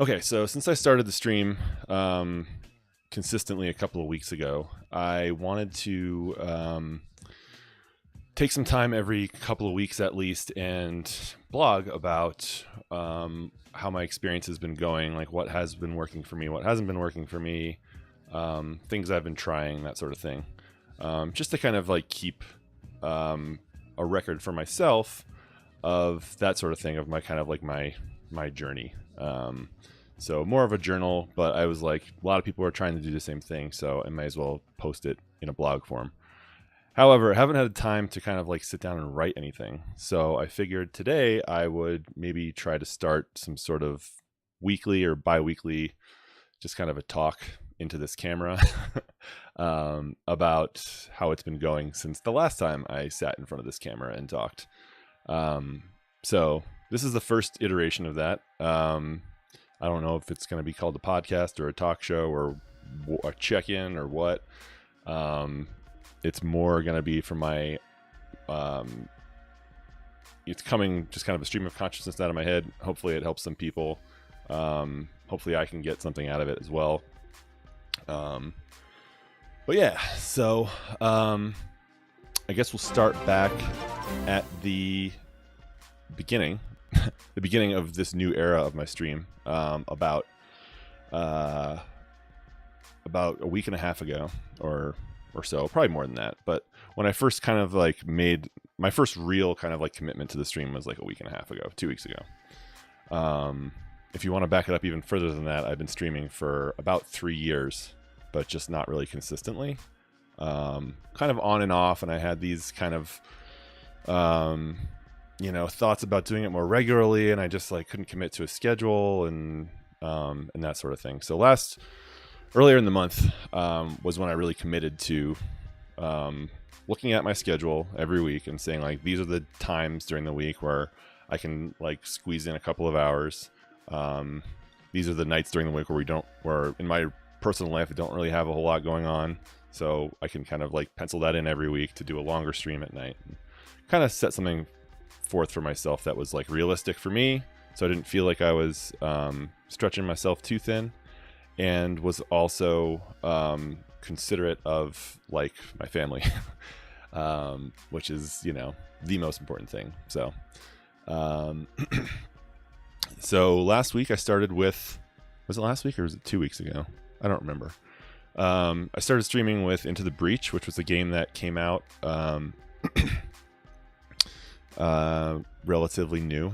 Okay, so since I started the stream consistently a couple of weeks ago, I wanted to take some time every couple of weeks at least and blog about how my experience has been going, like what has been working for me, what hasn't been working for me, things I've been trying, that sort of thing. Just to kind of like keep a record for myself of that sort of thing, of my kind of like my journey. So more of a journal, but I was like, a lot of people are trying to do the same thing, so I might as well post it in a blog form. However, I haven't had time to kind of like sit down and write anything. So I figured today I would maybe try to start some sort of weekly or bi-weekly, just kind of a talk into this camera about how it's been going since the last time I sat in front of this camera and talked. So this is the first iteration of that. I don't know if it's going to be called a podcast or a talk show or a check-in or what. It's more going to be from my, it's coming just kind of a stream of consciousness out of my head. Hopefully it helps some people. Hopefully I can get something out of it as well. But yeah, so I guess we'll start back at the beginning. The beginning of this new era of my stream, about a week and a half ago or so, probably more than that. But when I first kind of like made my first real kind of like commitment to the stream was like a week and a half ago, 2 weeks ago. If you want to back it up even further than that, I've been streaming for about 3 years, but just not really consistently, kind of on and off. And I had these kind of, thoughts about doing it more regularly, and I just like couldn't commit to a schedule and that sort of thing. So earlier in the month was when I really committed to looking at my schedule every week and saying like, these are the times during the week where I can like squeeze in a couple of hours. These are the nights during the week where in my personal life I don't really have a whole lot going on, so I can kind of like pencil that in every week to do a longer stream at night and kind of set something forth for myself that was like realistic for me, so I didn't feel like I was stretching myself too thin, and was also considerate of like my family, which is the most important thing. So so last week I started with, was it last week or was it 2 weeks ago? I don't remember. I started streaming with Into the Breach, which was a game that came out relatively new.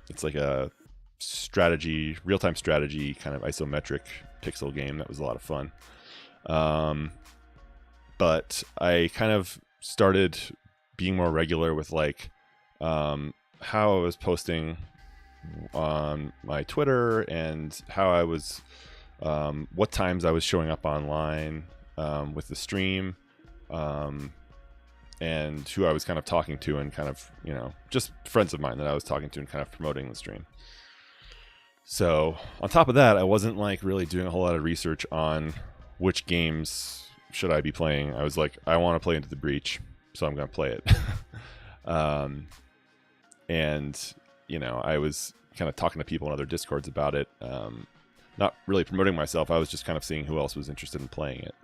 It's like a strategy, real-time strategy kind of isometric pixel game that was a lot of fun. But I kind of started being more regular with like how I was posting on my Twitter and how I was what times I was showing up online with the stream, and who I was kind of talking to, and kind of, just friends of mine that I was talking to and kind of promoting the stream. So on top of that, I wasn't like really doing a whole lot of research on which games should I be playing. I was like, I want to play Into the Breach, so I'm going to play it. And, I was kind of talking to people in other Discords about it. Not really promoting myself. I was just kind of seeing who else was interested in playing it.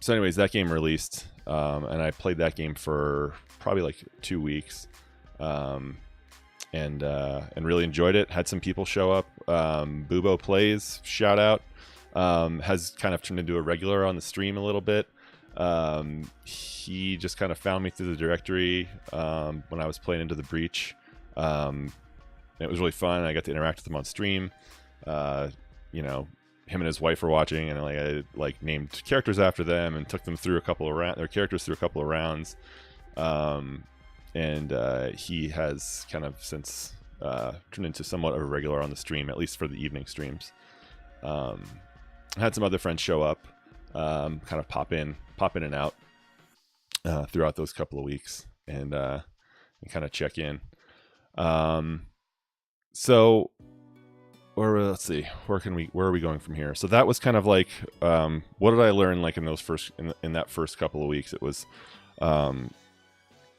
So anyways, that game released, and I played that game for probably like 2 weeks, and really enjoyed it. Had some people show up. Bubo Plays, shout out, has kind of turned into a regular on the stream a little bit. He just kind of found me through the directory when I was playing Into the Breach. It was really fun. I got to interact with him on stream. Him and his wife were watching, and I named characters after them and took them through their characters through a couple of rounds. And he has kind of since turned into somewhat of a regular on the stream, at least for the evening streams. I had some other friends show up, kind of pop in and out throughout those couple of weeks, and kind of check in. So, or let's see, where are we going from here? So that was kind of like, what did I learn like in that first couple of weeks? It was, what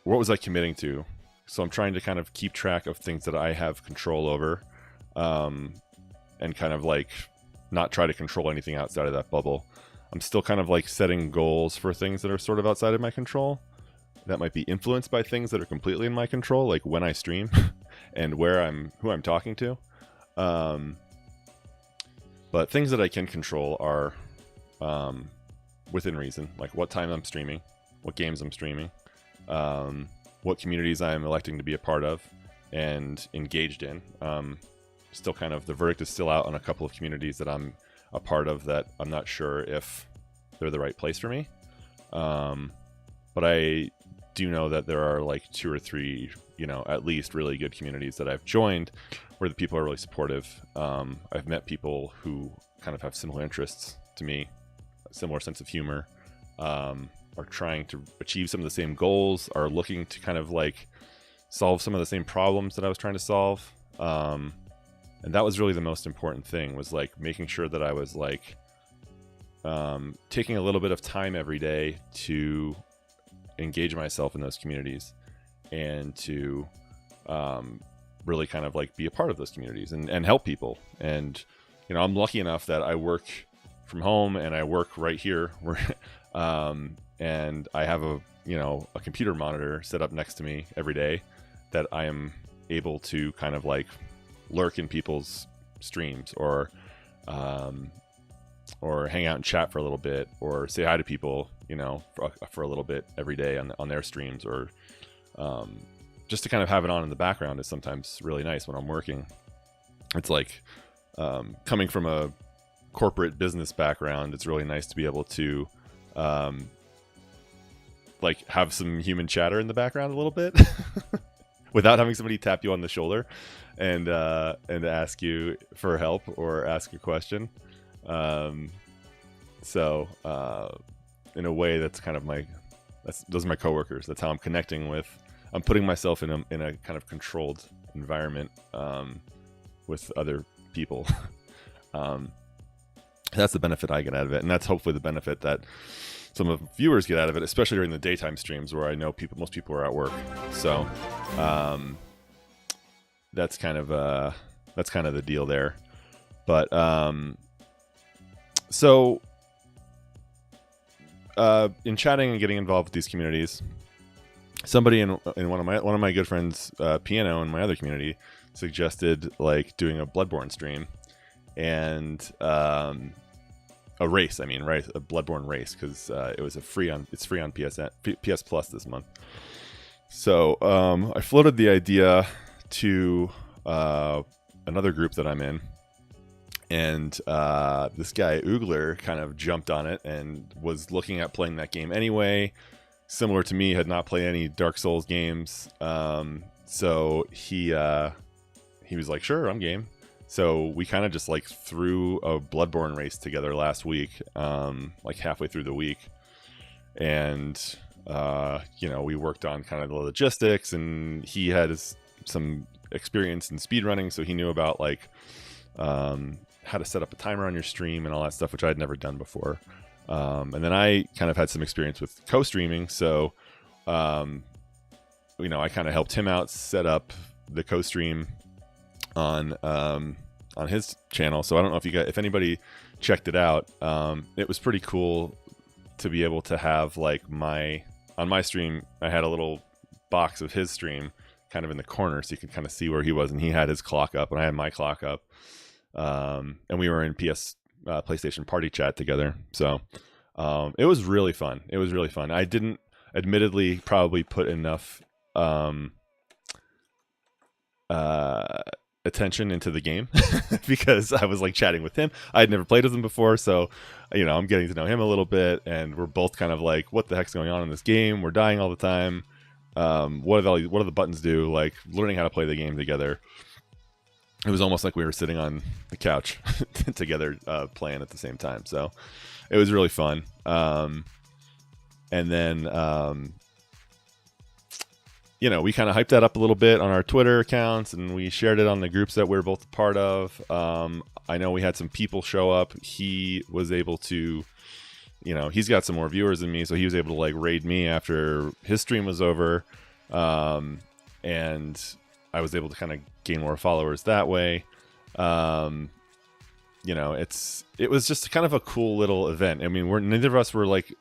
was I committing to? So I'm trying to kind of keep track of things that I have control over, and kind of like not try to control anything outside of that bubble. I'm still kind of like setting goals for things that are sort of outside of my control that might be influenced by things that are completely in my control, like when I stream and who I'm talking to. But things that I can control are within reason, like what time I'm streaming, what games I'm streaming, what communities I'm electing to be a part of and engaged in. Still kind of, the verdict is still out on a couple of communities that I'm a part of that I'm not sure if they're the right place for me. But I do know that there are like 2 or 3, at least really good communities that I've joined where the people are really supportive. I've met people who kind of have similar interests to me, a similar sense of humor, are trying to achieve some of the same goals, are looking to kind of like solve some of the same problems that I was trying to solve. And that was really the most important thing, was like making sure that I was like taking a little bit of time every day to engage myself in those communities and to really kind of like be a part of those communities and help people. And I'm lucky enough that I work from home and I work right here and I have a computer monitor set up next to me every day that I am able to kind of like lurk in people's streams or hang out and chat for a little bit or say hi to people, for a little bit every day on their streams, or just to kind of have it on in the background is sometimes really nice when I'm working. It's like coming from a corporate business background, it's really nice to be able to like have some human chatter in the background a little bit without having somebody tap you on the shoulder and ask you for help or ask a question. So in a way, that's kind of those are my coworkers. That's how I'm connecting with. I'm putting myself in a kind of controlled environment with other people. That's the benefit I get out of it, and that's hopefully the benefit that some of viewers get out of it, especially during the daytime streams where I know most people are at work. So that's kind of the deal there. But so in chatting and getting involved with these communities, somebody in one of my good friends, Piano, in my other community, suggested like doing a Bloodborne stream and a race. Right, a Bloodborne race, because it's free on PS Plus this month. So I floated the idea to another group that I'm in, and this guy Oogler kind of jumped on it and was looking at playing that game anyway. Similar to me, had not played any Dark Souls games, so he was like, "Sure, I'm game." So we kind of just like threw a Bloodborne race together last week, like halfway through the week, and we worked on kind of the logistics, and he had some experience in speedrunning, so he knew about like how to set up a timer on your stream and all that stuff, which I had never done before. And then I kind of had some experience with co-streaming, so I kind of helped him out set up the co-stream on his channel. So I don't know if anybody checked it out. It was pretty cool to be able to have like on my stream, I had a little box of his stream kind of in the corner, so you could kind of see where he was, and he had his clock up and I had my clock up, and we were in PlayStation party chat together. So it was really fun. I didn't admittedly probably put enough attention into the game because I was like chatting with him. I had never played with him before, so I'm getting to know him a little bit, and we're both kind of like, what the heck's going on in this game? We're dying all the time. What do the buttons do? Like learning how to play the game together. It was almost like we were sitting on the couch together, playing at the same time. So it was really fun. And then we kind of hyped that up a little bit on our Twitter accounts, and we shared it on the groups that we're both a part of. I know we had some people show up. He was able to, he's got some more viewers than me, so he was able to like raid me after his stream was over. And I was able to kind of gain more followers that way. You know, it was just kind of a cool little event. I mean, neither of us were like,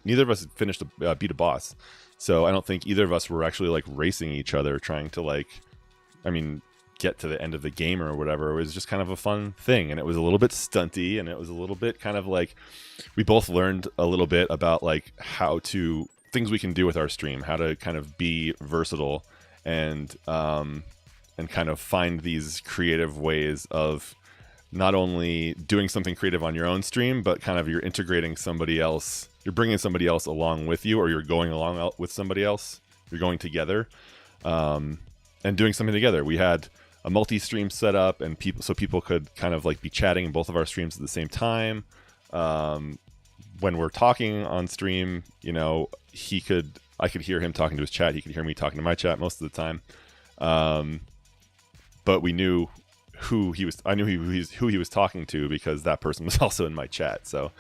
neither of us finished beat a boss, so I don't think either of us were actually like racing each other, trying to like, I mean, get to the end of the game or whatever. It was just kind of a fun thing, and it was a little bit stunty, and it was a little bit kind of like, we both learned a little bit about like things we can do with our stream, how to kind of be versatile, and kind of find these creative ways of not only doing something creative on your own stream, but kind of you're integrating somebody else, you're bringing somebody else along with you, or you're going along with somebody else, you're going together, and doing something together. We had a multi-stream set up, and people could kind of like be chatting in both of our streams at the same time. When we're talking on stream, you know, I could hear him talking to his chat, he could hear me talking to my chat most of the time. But we knew who he was. I knew who he was talking to, because that person was also in my chat. So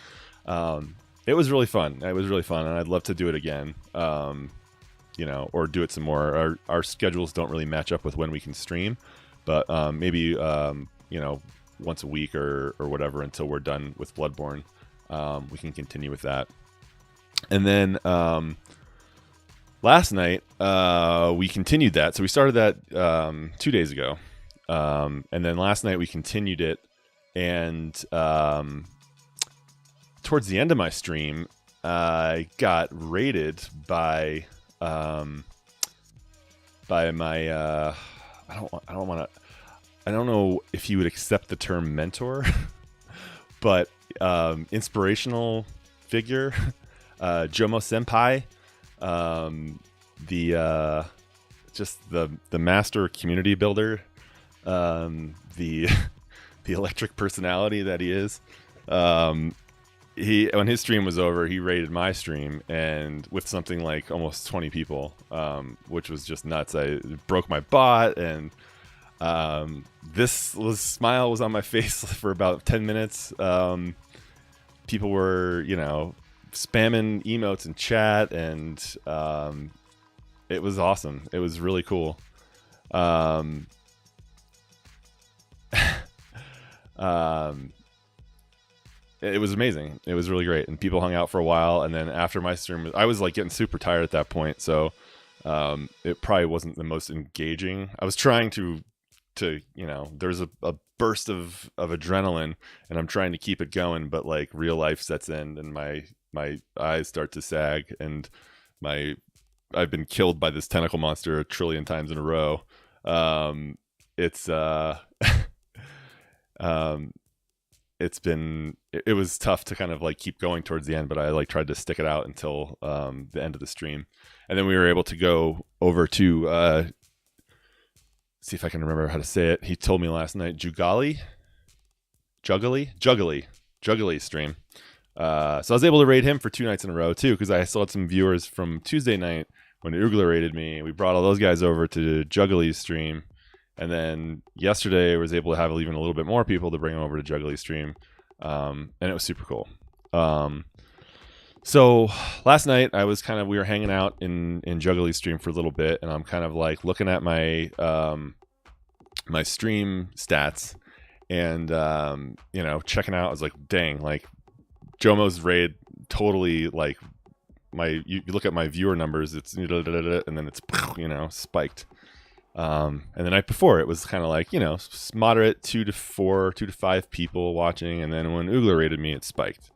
it was really fun. It was really fun, and I'd love to do it again. You know, or do it some more. Our schedules don't really match up with when we can stream, but maybe you know, once a week or whatever until we're done with Bloodborne, we can continue with that. And then last night we continued that. So we started that 2 days ago. And then last night we continued it, and towards the end of my stream, I got raided by my I don't know if you would accept the term mentor, but inspirational figure, Jomo Senpai, the master community builder, the electric personality that he is. When his stream was over, he raided my stream, and with something like almost 20 people, which was just nuts. I broke my bot, and smile was on my face for about 10 minutes. People were, you know, spamming emotes in chat, and it was awesome. It was really cool. It was amazing. It was really great, and people hung out for a while. And then after my stream, I was like getting super tired at that point, so it probably wasn't the most engaging. I was trying to you know, there's a burst of adrenaline, and I'm trying to keep it going, but like real life sets in, and my eyes start to sag, and I've been killed by this tentacle monster 1 trillion times in a row. It was tough to kind of like keep going towards the end, but I like tried to stick it out until the end of the stream, and then we were able to go over to see if I can remember how to say it. He told me last night, Juggly stream. So I was able to raid him for 2 nights in a row too, because I still had some viewers from Tuesday night when Oogler raided me. We brought all those guys over to Juggly's stream. And then yesterday I was able to have even a little bit more people to bring them over to Juggly's stream. And it was super cool. So last night we were hanging out in Juggly's stream for a little bit, and I'm kind of like looking at my my stream stats, and you know, checking out. I was like, dang, like Jomo's raid totally like you look at my viewer numbers, it's and then it's, you know, spiked. And the night before it was kind of like, you know, moderate 2 to 5 people watching, and then when Oogler raided me, it spiked.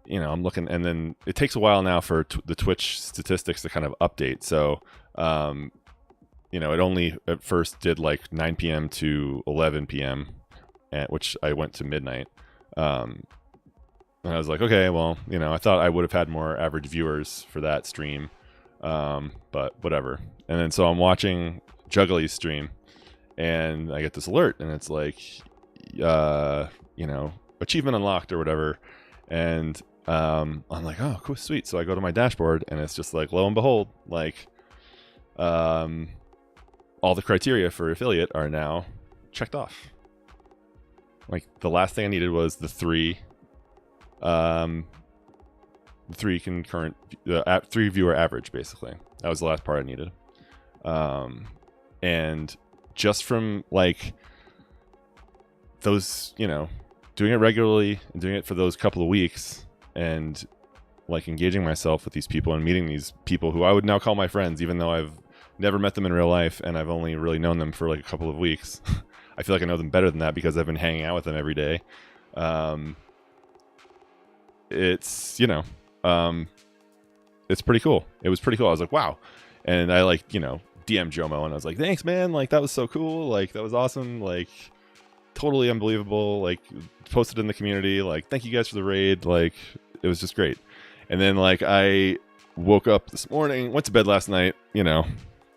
You know, I'm looking, and then it takes a while now for the Twitch statistics to kind of update. So, you know, it only at first did like 9 p.m. to 11 p.m., which I went to midnight. And I was like, okay, well, you know, I thought I would have had more average viewers for that stream, but whatever. And then so I'm watching Juggly's stream, and I get this alert, and it's like, you know, achievement unlocked or whatever. And I'm like, oh, cool, sweet. So I go to my dashboard, and it's just like, lo and behold, like all the criteria for affiliate are now checked off. Like the last thing I needed was the 3 concurrent 3 viewer average. Basically, that was the last part I needed. And just from like those, doing it regularly and doing it for those couple of weeks and like engaging myself with these people and meeting these people who I would now call my friends, even though I've never met them in real life and I've only really known them for like a couple of weeks. I feel like I know them better than that because I've been hanging out with them every day. It's, it's pretty cool. It was pretty cool. I was like, wow. And I like, DM Jomo and I was like, thanks, man. Like, that was so cool. Like, that was awesome. Like, totally unbelievable. Like, posted in the community. Like, thank you guys for the raid. Like, it was just great. And then, like, I woke up this morning, went to bed last night,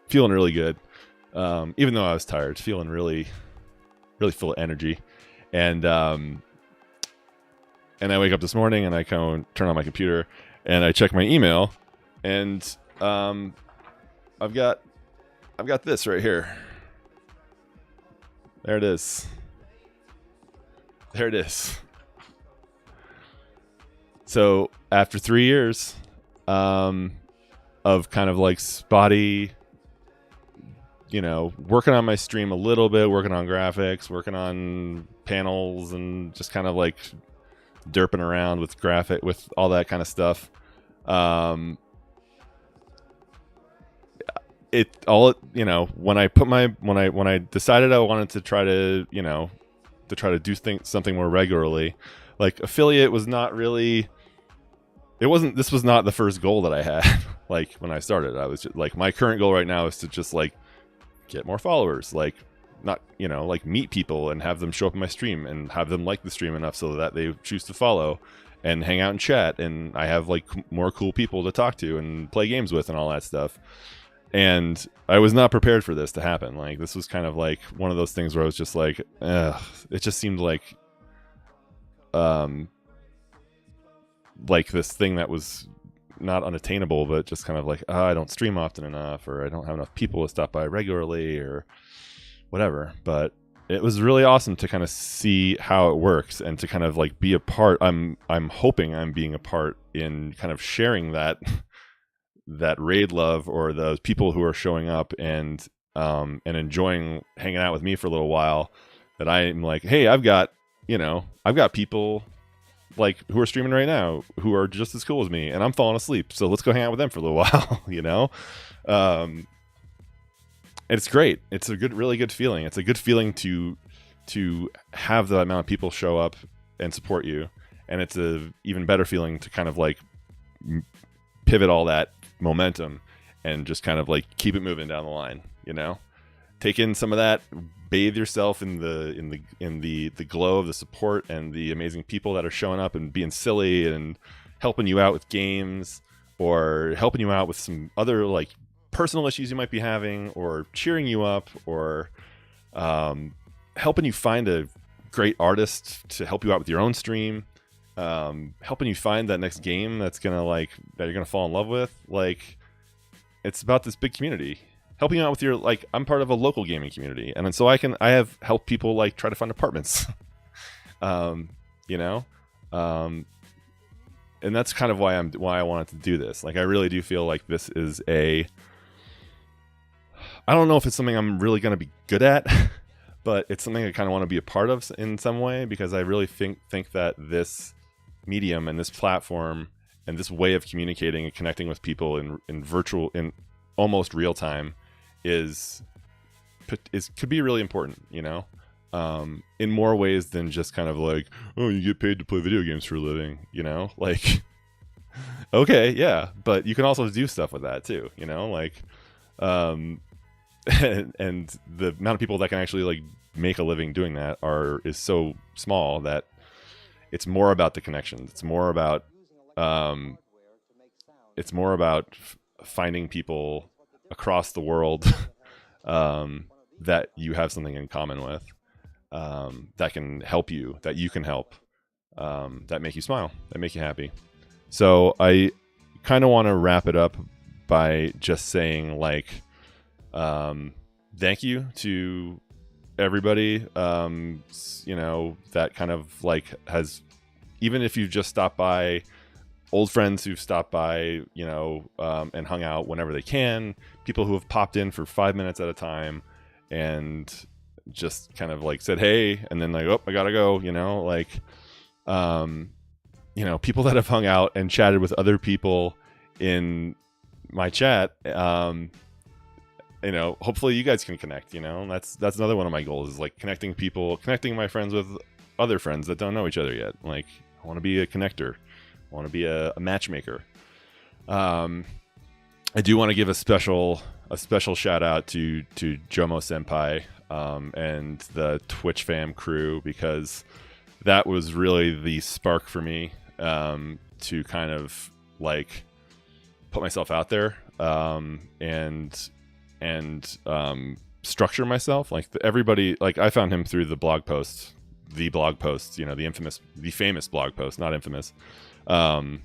feeling really good. Even though I was tired, feeling really, really full of energy. And I wake up this morning and I turn on my computer and I check my email and I've got this right here. There it is. So after 3 years of kind of like spotty, working on my stream a little bit, working on graphics, working on panels, and just kind of like derping around with with all that kind of stuff. When I decided I wanted to try to do something more regularly, like affiliate was not really, this was not the first goal that I had. Like when I started, I was just like, my current goal right now is to just like get more followers, like not, like meet people and have them show up in my stream and have them like the stream enough so that they choose to follow and hang out and chat. And I have like more cool people to talk to and play games with and all that stuff. And I was not prepared for this to happen. Like, this was kind of like one of those things where I was just like, it just seemed like this thing that was not unattainable, but just kind of like, I don't stream often enough, or I don't have enough people to stop by regularly, or whatever. But it was really awesome to kind of see how it works and to kind of like be a part. I'm hoping I'm being a part in kind of sharing that raid love, or those people who are showing up and enjoying hanging out with me for a little while. That I'm like, hey, I've got people like who are streaming right now who are just as cool as me, and I'm falling asleep, so let's go hang out with them for a little while. It's great. It's a really good feeling. It's a good feeling to have the amount of people show up and support you, and it's a even better feeling to kind of like pivot all that momentum and just kind of like keep it moving down the line. Take in some of that, bathe yourself in the glow of the support and the amazing people that are showing up and being silly and helping you out with games, or helping you out with some other like personal issues you might be having, or cheering you up, or helping you find a great artist to help you out with your own stream, helping you find that next game that you're gonna fall in love with. Like, it's about this big community helping you out with your, like, I'm part of a local gaming community, and so I have helped people like try to find apartments. And that's kind of why I wanted to do this. Like, I really do feel like this is I don't know if it's something I'm really going to be good at, but it's something I kind of want to be a part of in some way, because I really think that this medium and this platform and this way of communicating and connecting with people in almost real time could be really important, in more ways than just kind of like, oh, you get paid to play video games for a living, like, okay, yeah, but you can also do stuff with that too, like, and the amount of people that can actually like make a living doing that is so small that it's more about the connections. It's more about finding people across the world that you have something in common with, that can help you, that you can help, that make you smile, that make you happy. So I kind of want to wrap it up by just saying, like, thank you to everybody, that kind of like has, even if you just stopped by old friends who've stopped by, and hung out whenever they can, people who have popped in for 5 minutes at a time and just kind of like said, hey, and then like, oh, I gotta go, people that have hung out and chatted with other people in my chat. Hopefully you guys can connect, that's another one of my goals, is like connecting my friends with other friends that don't know each other yet. Like, I want to be a connector. I want to be a matchmaker. I do want to give a special shout out to Jomo Senpai and the Twitch fam crew, because that was really the spark for me to kind of like put myself out there and structure myself. Like everybody, like I found him through the famous blog post, not infamous. And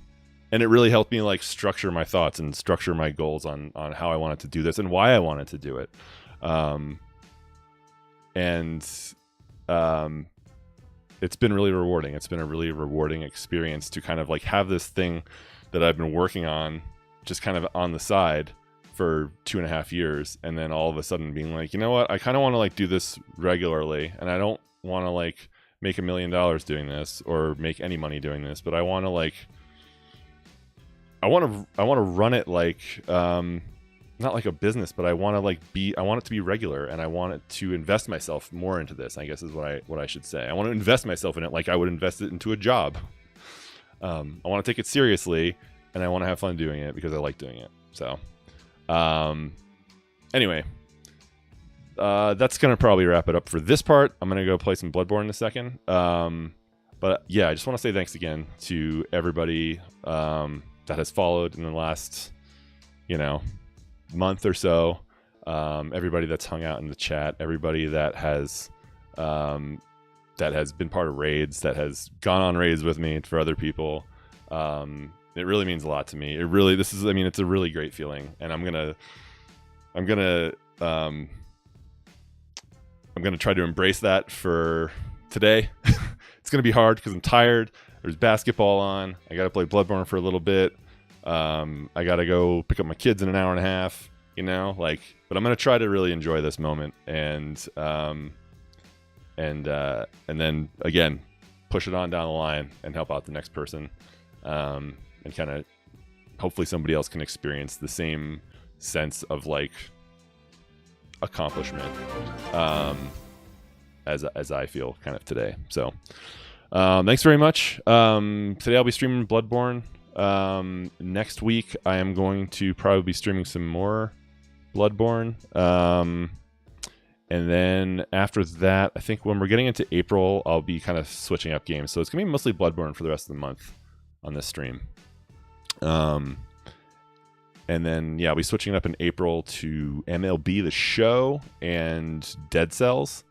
it really helped me like structure my thoughts and structure my goals on how I wanted to do this and why I wanted to do it. It's been really rewarding. It's been a really rewarding experience to kind of like have this thing that I've been working on just kind of on the side for 2.5 years, and then all of a sudden being like, you know what, I kind of want to like do this regularly, and I don't want to like make $1 million doing this or make any money doing this, but I want to like I want to run it like not like a business, but I want it to be regular, and I want it to invest myself more into this, I guess is what I should say. I want to invest myself in it like I would invest it into a job. I want to take it seriously, and I want to have fun doing it because I like doing it. So anyway, that's gonna probably wrap it up for this part. I'm gonna go play some Bloodborne in a second. But yeah, I just want to say thanks again to everybody that has followed in the last month or so, everybody that's hung out in the chat, everybody that has been part of raids, that has gone on raids with me for other people. It really means a lot to me. It's a really great feeling, and I'm gonna try to embrace that for today. It's gonna be hard because I'm tired. There's basketball on. I gotta play Bloodborne for a little bit. I gotta go pick up my kids in an hour and a half. But I'm gonna try to really enjoy this moment, and then again push it on down the line and help out the next person, and kind of hopefully somebody else can experience the same sense of like accomplishment as I feel kind of today. So thanks very much. Today I'll be streaming Bloodborne. Next week I am going to probably be streaming some more Bloodborne. And then after that, I think when we're getting into April, I'll be kind of switching up games. So it's gonna be mostly Bloodborne for the rest of the month on this stream. And then I'll be switching up in April to MLB The Show and Dead Cells.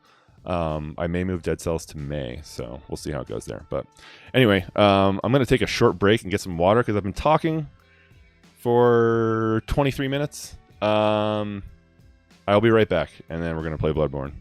I may move Dead Cells to May, so we'll see how it goes there. But anyway, I'm going to take a short break and get some water because I've been talking for 23 minutes. I'll be right back, and then we're going to play Bloodborne.